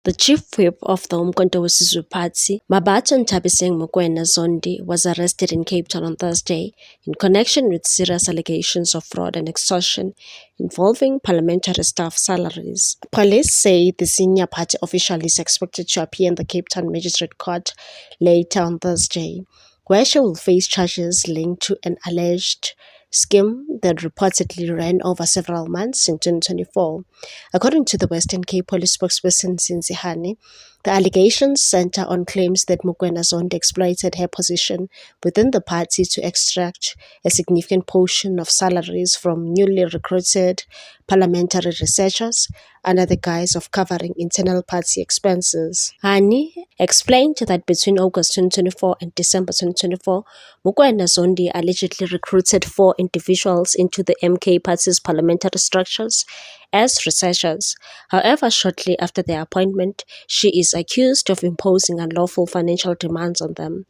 The chief whip of the Umkhonto weSizwe Party, Mabaso Nthabiseng Mokoena Zondi, was arrested in Cape Town on Thursday in connection with serious allegations of fraud and extortion involving parliamentary staff salaries. Police say the senior party official is expected to appear in the Cape Town Magistrate Court later on Thursday, where she will face charges linked to an alleged scheme that reportedly ran over several months in 2024. According to the Western Cape Police spokesperson Zinzi Hani, the allegations center on claims that Mokoena Zondi exploited her position within the party to extract a significant portion of salaries from newly recruited parliamentary researchers under the guise of covering internal party expenses. Hani explained that between August 2024 and December 2024, Mokoena Zondi allegedly recruited 4 individuals into the MK party's parliamentary structures as researchers. However, shortly after their appointment, she is accused of imposing unlawful financial demands on them.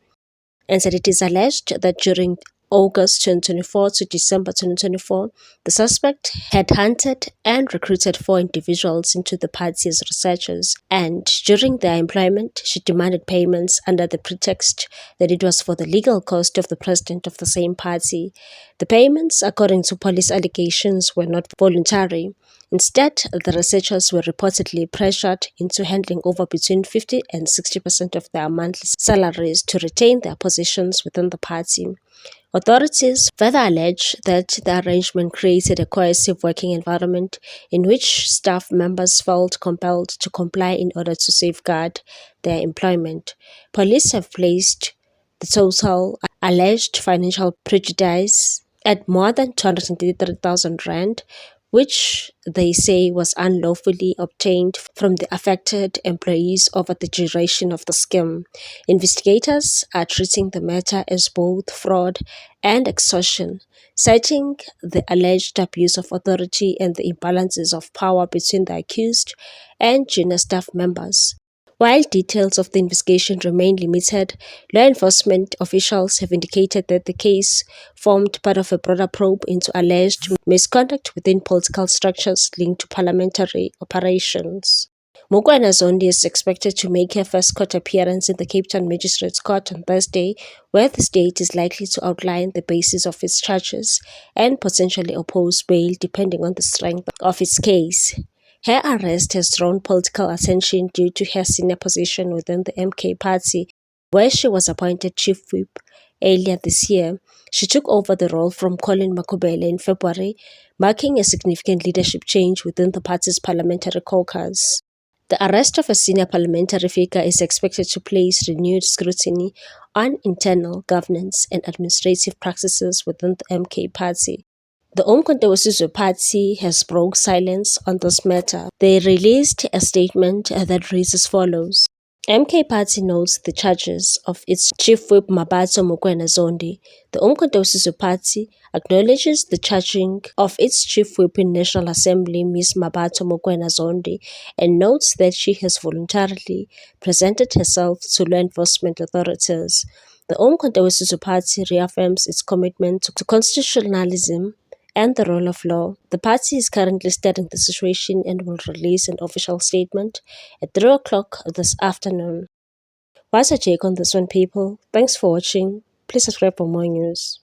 And that it is alleged that during August 2024 to December 2024, the suspect had hunted and recruited 4 individuals into the party as researchers, and during their employment, she demanded payments under the pretext that it was for the legal cost of the president of the same party. The payments, according to police allegations, were not voluntary. Instead, the researchers were reportedly pressured into handing over between 50 and 60% of their monthly salaries to retain their positions within the party. Authorities further allege that the arrangement created a coercive working environment in which staff members felt compelled to comply in order to safeguard their employment. Police have placed the total alleged financial prejudice at more than 233,000 rand, which they say was unlawfully obtained from the affected employees over the duration of the scheme. Investigators are treating the matter as both fraud and extortion, citing the alleged abuse of authority and the imbalances of power between the accused and junior staff members. While details of the investigation remain limited, law enforcement officials have indicated that the case formed part of a broader probe into alleged misconduct within political structures linked to parliamentary operations. Mokoena Zondi is expected to make her first court appearance in the Cape Town Magistrates Court on Thursday, where the state is likely to outline the basis of its charges and potentially oppose bail depending on the strength of its case. Her arrest has drawn political attention due to her senior position within the MK party, where she was appointed chief whip earlier this year. She took over the role from Colin Makubele in February, marking a significant leadership change within the party's parliamentary caucus. The arrest of a senior parliamentary figure is expected to place renewed scrutiny on internal governance and administrative practices within the MK party. The Umkhonto weSizwe Party has broke silence on this matter. They released a statement that reads as follows. MK Party notes the charges of its chief whip Mabaso Mokoena Zondi. The Umkhonto weSizwe Party acknowledges the charging of its chief whip in National Assembly, Ms. Mabaso Mokoena Zondi, and notes that she has voluntarily presented herself to law enforcement authorities. The Umkhonto weSizwe Party reaffirms its commitment to constitutionalism and the rule of law. The party is currently studying the situation and will release an official statement at 3 o'clock this afternoon. What's your take on this one, people? Thanks for watching. Please subscribe for more news.